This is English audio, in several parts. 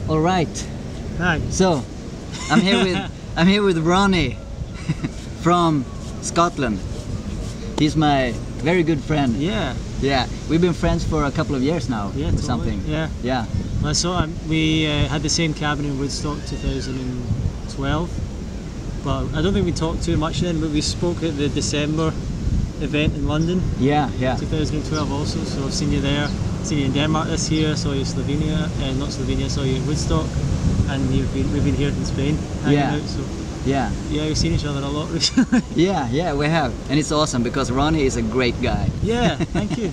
All right. Hi. So, I'm here with Ronnie from Scotland. He's my very good friend. Yeah. Yeah. We've been friends for a couple of years now. Yeah. Or Totally. something. Yeah. Yeah. Well, so we had the same cabin in Woodstock 2012, but I don't think we talked too much then. But we spoke at the December event in London. Yeah. 2012 also. So I've seen you there. Seen you in Denmark this year. Saw you in Slovenia, not Slovenia. Saw you in Woodstock, and we've been here in Spain hanging out. So yeah, we've seen each other a lot recently. yeah, we have, and it's awesome because Ronnie is a great guy. Yeah, thank you.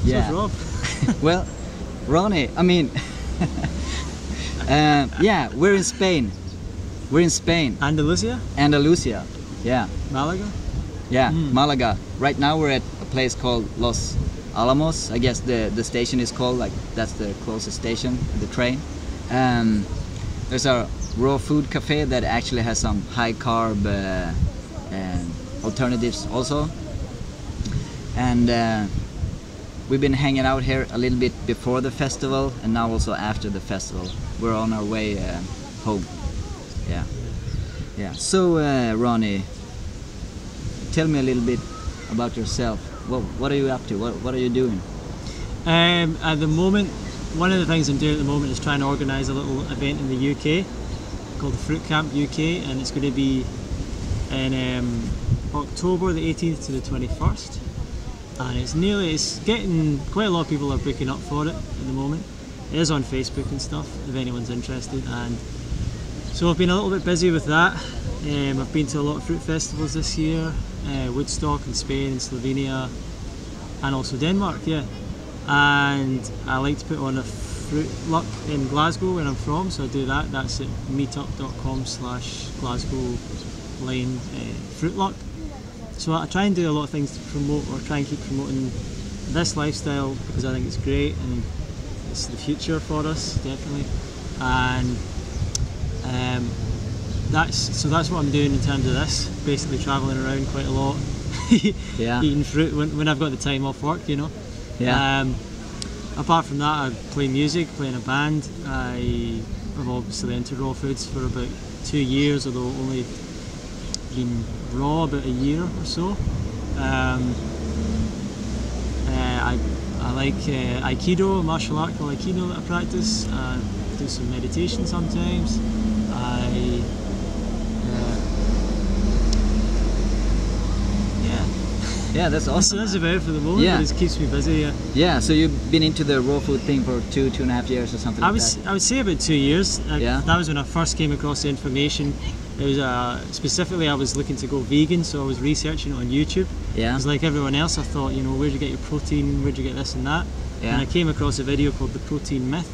Yeah. So Rob. Well, Ronnie, I mean, yeah, we're in Spain. We're in Spain. Andalucia. Andalucia. Yeah. Malaga. Yeah, Malaga. Right now we're at a place called Los Alamos. I guess the station is called, like, that's the closest station, the train. There's a raw food cafe that actually has some high carb alternatives also. And we've been hanging out here a little bit before the festival and now also after the festival. We're on our way home. Yeah. So Ronnie, tell me a little bit about yourself. What are you up to? What are you doing? At the moment, one of the things I'm doing at the moment is trying to organise a little event in the UK called the Fruit Camp UK, and it's going to be in October the 18th to the 21st. And it's getting quite a lot of people are booking up for it at the moment. It is on Facebook and stuff if anyone's interested, and so I've been a little bit busy with that. I've been to a lot of fruit festivals this year, Woodstock in Spain and Slovenia, and also Denmark, yeah. And I like to put on a fruit luck in Glasgow where I'm from, so I do that. That's at meetup.com/Glasgow Lane Fruit Luck. So I try and do a lot of things to promote, or try and keep promoting this lifestyle, because I think it's great and it's the future for us, definitely. And that's what I'm doing in terms of this. Basically travelling around quite a lot, eating fruit when I've got the time off work, you know. Yeah. Apart from that, I play music, play in a band. I've obviously into raw foods for about 2 years, although only been raw about a year or so. I like Aikido, martial art called Aikido that I practice. Do some meditation sometimes. Yeah, that's awesome. That's about it for the moment, but it keeps me busy. Yeah, so you've been into the raw food thing for 2.5 years or something like that? I would say about 2 years. Yeah. That was when I first came across the information. It was specifically I was looking to go vegan, so I was researching it on YouTube. Yeah. Because like everyone else, I thought, you know, where'd you get your protein? Where'd you get this and that? Yeah. And I came across a video called The Protein Myth.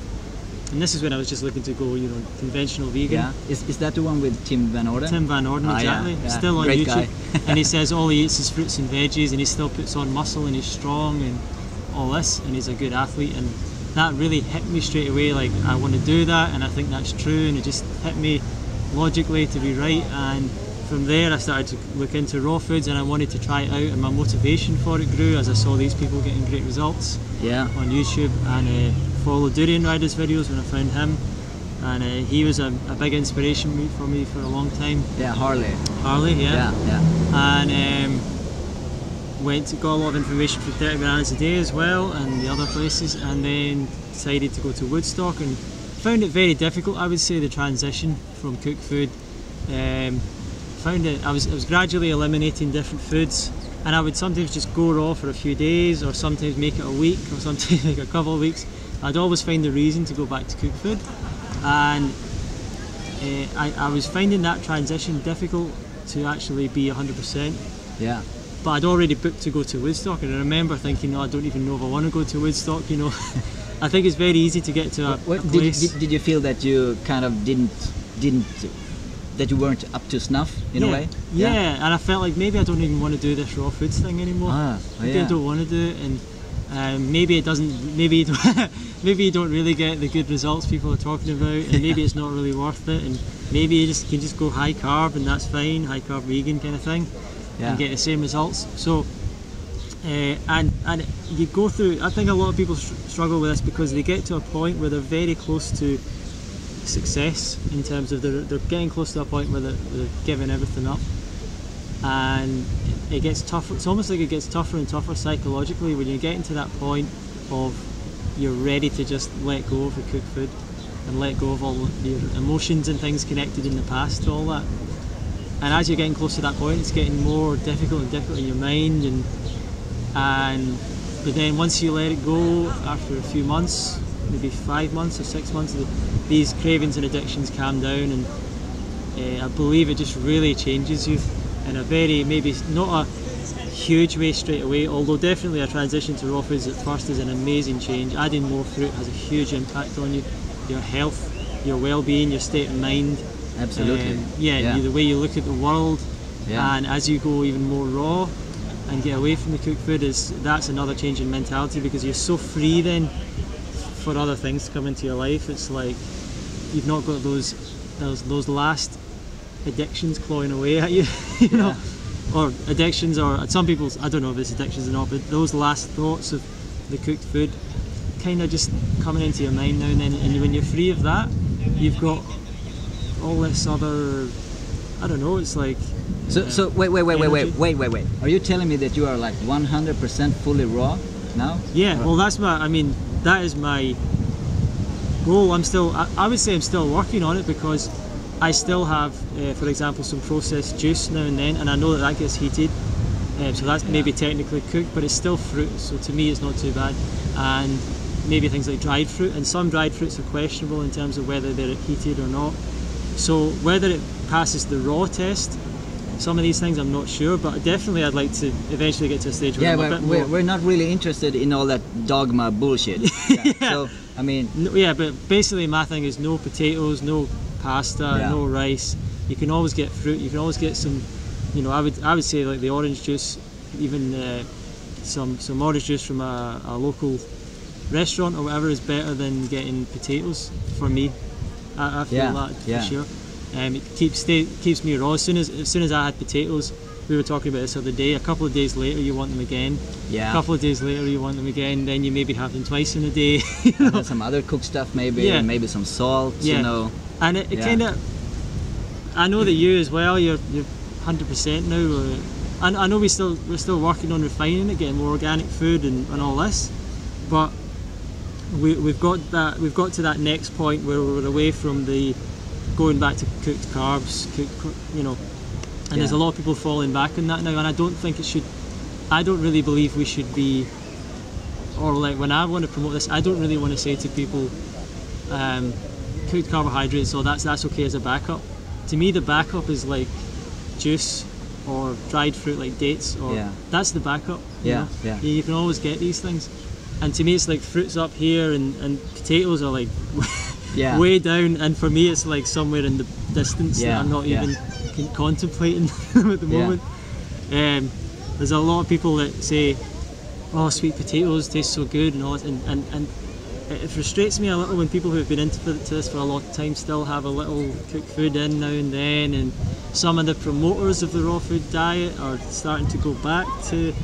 And this is when I was just looking to go, you know, conventional vegan. Yeah. Is that the one with Tim Van Orden? Tim Van Orden, exactly. Yeah. Still on Great YouTube. Guy. And he says all he eats is fruits and veggies, and he still puts on muscle, and he's strong and all this, and he's a good athlete. And that really hit me straight away, like I want to do that, and I think that's true, and it just hit me logically to be right. And from there I started to look into raw foods, and I wanted to try it out, and my motivation for it grew as I saw these people getting great results on YouTube, and followed Durian Riders videos when I found him, and he was a big inspiration for me for a long time. Yeah, Harley, yeah. And got a lot of information from 30 Bananas a Day as well, and the other places, and then decided to go to Woodstock, and found it very difficult, I would say, the transition from cooked food. Found it, I was gradually eliminating different foods, and I would sometimes just go raw for a few days, or sometimes make it a week, or sometimes make a couple of weeks. I'd always find a reason to go back to cooked food, and I was finding that transition difficult to actually be 100%. Yeah. But I'd already booked to go to Woodstock, and I remember thinking, no, I don't even know if I want to go to Woodstock, you know. I think it's very easy to get to a place. Did you feel that you kind of that you weren't up to snuff in a way? Yeah, and I felt like maybe I don't even want to do this raw foods thing anymore. I don't want to do it, and maybe it doesn't. Maybe maybe you don't really get the good results people are talking about, and maybe it's not really worth it, and maybe you can just go high carb, and that's fine, high carb vegan kind of thing, and get the same results. So, and you go through. I think a lot of people struggle with this because they get to a point where they're very close to success in terms of they're getting close to a point where they're giving everything up, and it gets tougher. It's almost like it gets tougher and tougher psychologically when you're getting to that point of you're ready to just let go of the cooked food and let go of all your emotions and things connected in the past to all that. And as you're getting close to that point, it's getting more difficult and difficult in your mind, but then once you let it go, after a few months, maybe 5 months or 6 months, these cravings and addictions calm down, and I believe it just really changes you in a very, maybe not a huge way straight away, although definitely a transition to raw foods at first is an amazing change. Adding more fruit has a huge impact on you, your health, your well-being, your state of mind. Absolutely. The way you look at the world. Yeah. And as you go even more raw and get away from the cooked food, that's another change in mentality, because you're so free then for other things to come into your life. It's like you've not got those last addictions clawing away at you, you know, or addictions, or some people's, I don't know if it's addictions or not, but those last thoughts of the cooked food kind of just coming into your mind now and then, and when you're free of that, you've got all this other, I don't know, it's like so wait, are you telling me that you are like 100% fully raw now? Yeah, well that is my goal. I would say I'm still working on it, because I still have, for example, some processed juice now and then, and I know that gets heated, so that's maybe technically cooked, but it's still fruit, so to me it's not too bad. And maybe things like dried fruit, and some dried fruits are questionable in terms of whether they're heated or not. So whether it passes the raw test, some of these things I'm not sure, but definitely I'd like to eventually get to a stage where I'm a bit more... we're not really interested in all that dogma bullshit. So I mean, but basically my thing is no potatoes, no pasta, no rice. You can always get fruit. You can always get some, you know, I would say like the orange juice, even some orange juice from a local restaurant or whatever is better than getting potatoes for me. I feel that for sure. It keeps me raw. As soon as I had potatoes, we were talking about this the other day, a couple of days later you want them again. Yeah. A couple of days later you want them again, then you maybe have them twice in a day. You know? And some other cooked stuff maybe, and maybe some salt, you know. And it kind of, I know that you as well, you're 100% now. I know we're still working on refining it, getting more organic food and all this, but we've got to that next point where we're away from the going back to cooked carbs, you know, and there's a lot of people falling back on that now, and I don't really believe we should be, or like when I want to promote this, I don't really want to say to people cooked carbohydrates, so that's okay as a backup. To me the backup is like juice or dried fruit like dates, or that's the backup. You know? You can always get these things, and to me it's like fruit's up here and potatoes are like way down, and for me it's like somewhere in the distance that I'm not even contemplating them at the moment. There's a lot of people that say, oh, sweet potatoes taste so good and all that, and it frustrates me a little when people who have been into this for a long time still have a little cooked food in now and then, and some of the promoters of the raw food diet are starting to go back to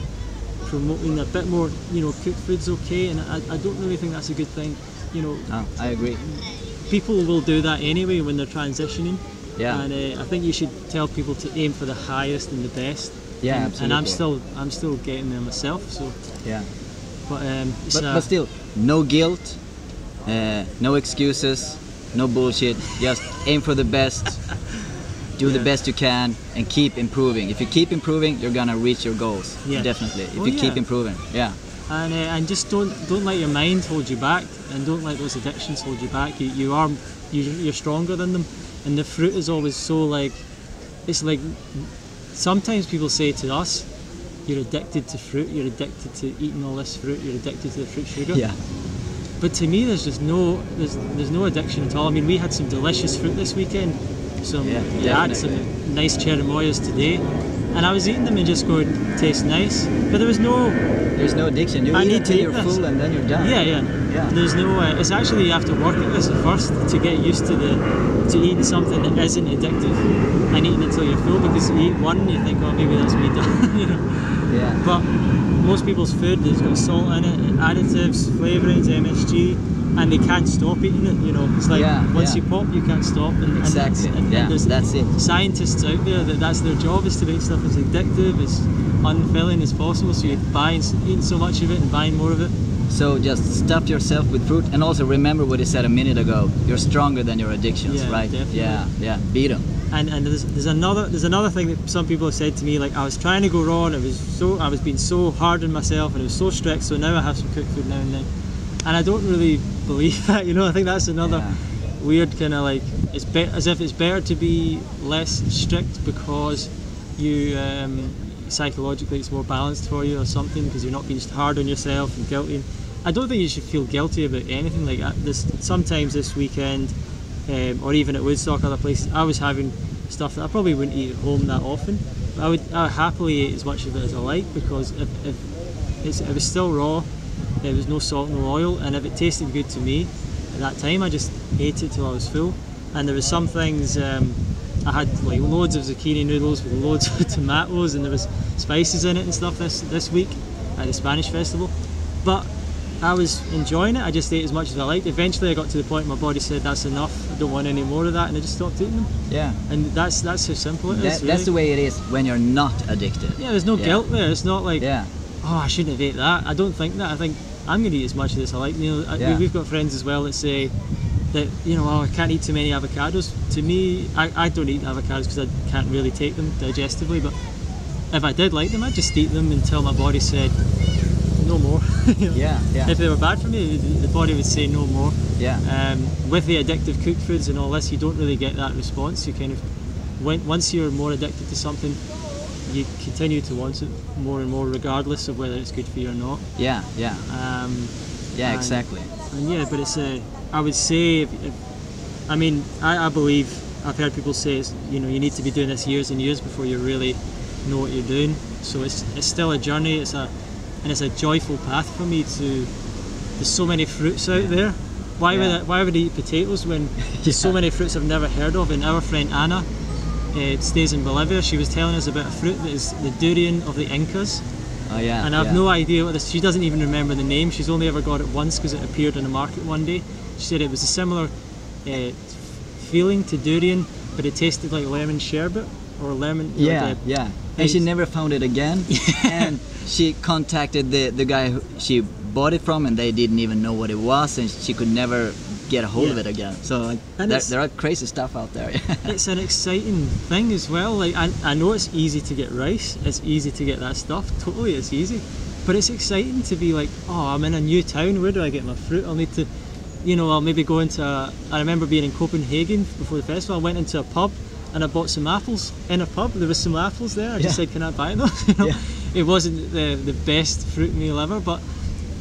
promoting a bit more, you know, cooked food's okay, and I don't really think that's a good thing, you know. No, I agree. People will do that anyway when they're transitioning, and I think you should tell people to aim for the highest and the best. Absolutely. And I'm still getting there myself, so but still, no guilt, no excuses, no bullshit. Just aim for the best, do the best you can, and keep improving. If you keep improving, you're gonna reach your goals. Definitely. If you keep improving, and just don't let your mind hold you back, and don't let those addictions hold you back. You're stronger than them, and the fruit is always so like, it's like sometimes people say to us, you're addicted to fruit, you're addicted to eating all this fruit, you're addicted to the fruit sugar. But to me there's just there's no addiction at all. I mean, we had some delicious fruit this weekend. We had some nice cherimoyas today, and I was eating them and just going, tastes nice, but there's no addiction. You eat it till you're full and then you're done. There's no it's actually, you have to work at this at first to get used to eating something that isn't addictive and eating it till you're full, because you eat one and you think, oh, maybe that's me done. You know. But most people's food has got salt in it, additives, flavourings, MSG, and they can't stop eating it. You know, it's like once yeah. you pop, you can't stop. And, Exactly. and There's that's it. Scientists out there that's their job, is to make stuff as addictive, as unfilling as possible. So you're eating so much of it and buying more of it. So just stuff yourself with fruit, and also remember what you said a minute ago. You're stronger than your addictions, Yeah, right? definitely. Yeah, beat them. And there's another thing that some people have said to me, like I was trying to go raw and I was being so hard on myself and it was so strict, so now I have some cooked food now and then, and I don't really believe that. You know, I think that's another weird kind of like, as if it's better to be less strict because you psychologically it's more balanced for you or something, because you're not being just hard on yourself and guilty. I don't think you should feel guilty about anything. Like sometimes this weekend, or even at Woodstock, other places, I was having stuff that I probably wouldn't eat at home that often. But I would happily eat as much of it as I like, because if it was still raw, there was no salt, no oil, and if it tasted good to me at that time, I just ate it till I was full. And there was some things, I had like loads of zucchini noodles with loads of tomatoes, and there was spices in it and stuff this week at the Spanish festival. But I was enjoying it. I just ate as much as I liked. Eventually I got to the point my body said that's enough, I don't want any more of that, and I just stopped eating them. Yeah. And that's how simple it is. Really. That's the way it is when you're not addicted. Yeah, there's no guilt there. It's not like, oh, I shouldn't have ate that. I don't think that. I think I'm going to eat as much of this I like. You know, we've got friends as well that say that, you know, oh, I can't eat too many avocados. To me, I don't eat avocados because I can't really take them digestively, but if I did like them, I'd just eat them until my body said no more. You know? If they were bad for me, the body would say no more. With the addictive cooked foods and all this, you don't really get that response. You kind of, once you're more addicted to something, you continue to want it more and more, regardless of whether it's good for you or not. Exactly. And but it's I would say, I believe, I've heard people say, you know, you need to be doing this years and years before you really know what you're doing. So it's still a journey. It's a joyful path for me there's so many fruits out there. Why would I eat potatoes when there's so many fruits I've never heard of? And our friend Anna stays in Bolivia. She was telling us about a fruit that is the durian of the Incas. And I have no idea what this, she doesn't even remember the name. She's only ever got it once because it appeared in a market one day. She said it was a similar feeling to durian, but it tasted like lemon sherbet or lemon. And she never found it again. And she contacted the guy who she bought it from, and they didn't even know what it was, and she could never get a hold of it again. So like, there are crazy stuff out there. It's an exciting thing as well. Like I know it's easy to get rice, it's easy to get that stuff, totally it's easy, but it's exciting to be like, oh, I'm in a new town, where do I get my fruit? I'll need to, you know, I'll maybe go into I remember being in Copenhagen before the festival. I went into a pub and I bought some apples in a pub. There was some apples there. I just said, can I buy those? You know? It wasn't the best fruit meal ever, but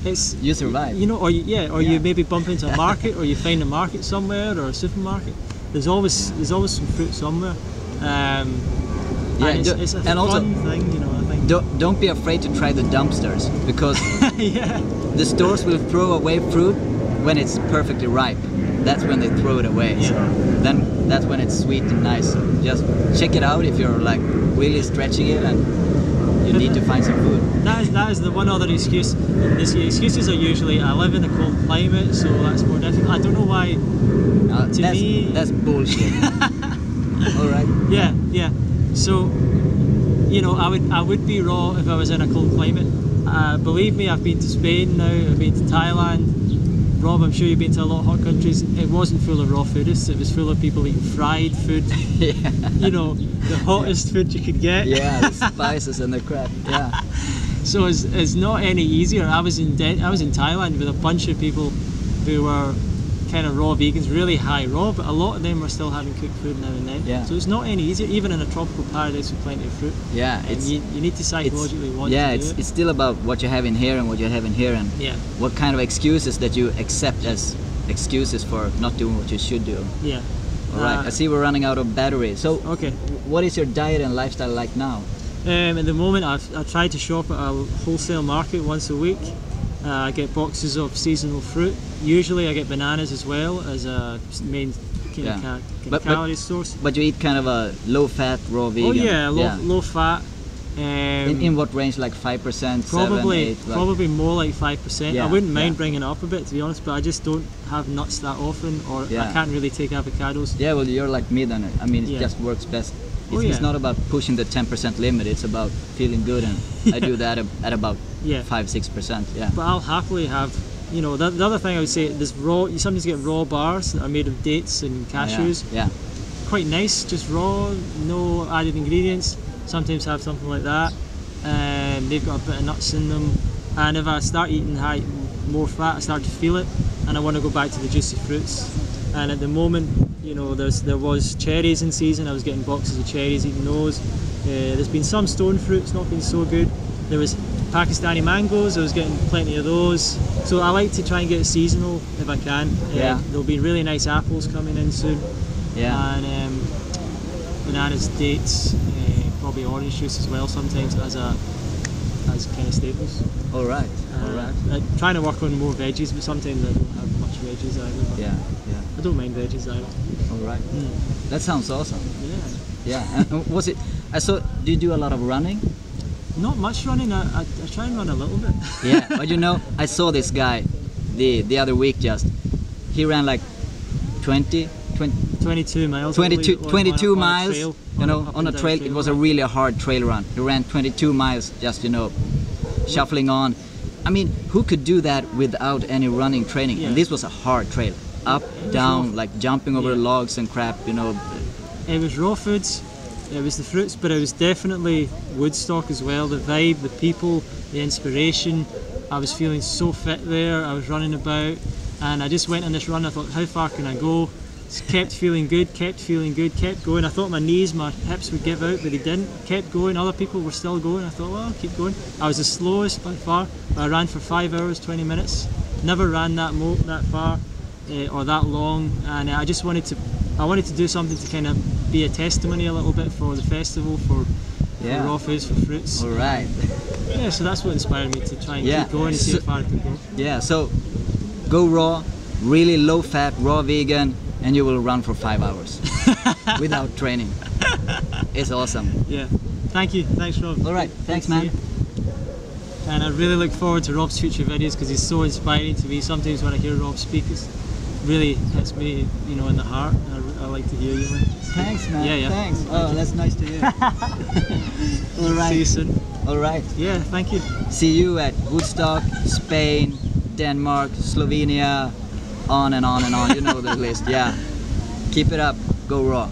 you survive. You know, you maybe bump into a market, or you find a market somewhere, or a supermarket. There's always some fruit somewhere. And it's a fun thing, you know. I think. Don't be afraid to try the dumpsters, because the stores will throw away fruit when it's perfectly ripe. That's when they throw it away. So then that's when it's sweet and nice. So just check it out if you're like really stretching it and you need to find some food. That is the one other excuse. The excuses are usually, I live in a cold climate, so that's more difficult. I don't know why. That's bullshit. All right. Yeah. So, you know, I would be raw if I was in a cold climate. Believe me, I've been to Spain now. I've been to Thailand. Rob, I'm sure you've been to a lot of hot countries. It wasn't full of raw foodists. It was full of people eating fried food. You know, the hottest food you could get. The spices and the crap. So it's not any easier. I was in Thailand with a bunch of people who were kind of raw vegans, really high raw, but a lot of them were still having cooked food now and then. So it's not any easier, even in a tropical paradise with plenty of fruit. You need to psychologically want to do it. It's still about what you have in here and what you have in here, and what kind of excuses that you accept as excuses for not doing what you should do. All right, I see we're running out of battery. So what is your diet and lifestyle like now? At the moment, I try to shop at a wholesale market once a week. I get boxes of seasonal fruit. Usually I get bananas as well as a main calorie source. But you eat kind of a low fat raw vegan. Oh yeah, low fat. In what range, like 5%, probably 7, 8? Probably more like 5%. Yeah, I wouldn't mind bringing it up a bit, to be honest, but I just don't have nuts that often, or I can't really take avocados. Yeah, well, you're like me then. I mean, it Yeah. just works best. Oh, It's yeah. not about pushing the 10% limit, it's about feeling good, and I do that at about Yeah. 5-6%. Yeah. But I'll happily have, you know, the other thing I would say, there's raw, you sometimes get raw bars that are made of dates and cashews. Yeah. Quite nice, just raw, no added ingredients. Sometimes have something like that. They've got a bit of nuts in them. And if I start eating more fat, I start to feel it, and I want to go back to the juicy fruits. And at the moment, you know, there was cherries in season. I was getting boxes of cherries, eating those. There's been some stone fruits, not been so good. There was Pakistani mangoes, I was getting plenty of those. So I like to try and get it seasonal if I can. There'll be really nice apples coming in soon. Yeah. And bananas, dates, probably orange juice as well sometimes as kind of staples. All right. All right. Trying to work on more veggies, but sometimes I don't have much veggies either. But Yeah. Yeah. I don't mind veggies either. All right. That sounds awesome. Yeah. Yeah. And was it? I saw. Do you do a lot of running? Not much running. I try and run a little bit. Yeah. But you know, I saw this guy the other week. He ran like 22 miles. 22 miles. Trail, you know, on a trail. It was a really hard trail run. He ran 22 miles just, you know, shuffling on. I mean, who could do that without any running training? Yeah. And this was a hard trail. Up, down, like jumping over logs and crap, you know. It was raw foods, it was the fruits, but it was definitely Woodstock as well. The vibe, the people, the inspiration. I was feeling so fit there. I was running about, and I just went on this run. I thought, how far can I go? Just kept feeling good, kept going. I thought my knees, my hips would give out, but they didn't. Kept going. Other people were still going. I thought, well, I'll keep going. I was the slowest by far, but I ran for 5 hours, 20 minutes. Never ran that far or that long, and I just wanted to do something to kind of be a testimony a little bit for the festival, for raw foods, for fruits. All right. Yeah, so that's what inspired me to try and keep going and see how far I could go. Yeah, so go raw, really low fat, raw vegan, and you will run for 5 hours without training. It's awesome. Yeah, thank you. Thanks, Rob. All right, thanks, man. And I really look forward to Rob's future videos because he's so inspiring to me. Sometimes when I hear Rob speak, it really hits me, you know, in the heart. I like to hear you. Thanks, man. Yeah. Thanks. Oh, that's nice to hear. All right. See you soon. All right. Yeah, thank you. See you at Woodstock, Spain, Denmark, Slovenia, on and on and on. You know the list. Yeah. Keep it up. Go raw.